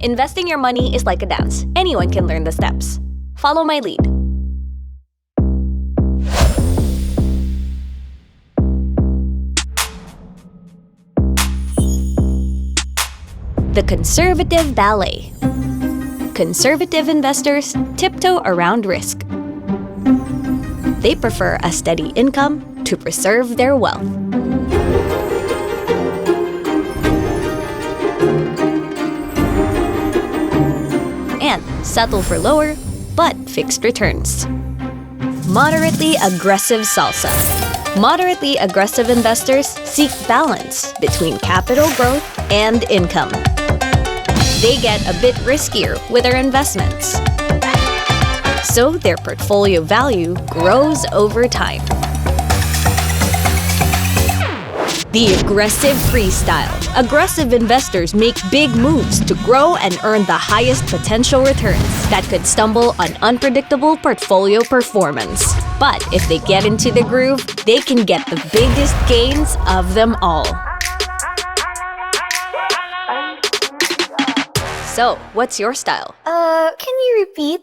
Investing your money is like a dance. Anyone can learn the steps. Follow my lead. The conservative ballet. Conservative investors tiptoe around risk. They prefer a steady income to preserve their wealth. And settle for lower, but fixed returns. Moderately aggressive salsa. Moderately aggressive investors seek balance between capital growth and income. They get a bit riskier with their investments, so their portfolio value grows over time. The aggressive freestyle. Aggressive investors make big moves to grow and earn the highest potential returns that could stumble on unpredictable portfolio performance. But if they get into the groove, they can get the biggest gains of them all. So, what's your style? Can you repeat?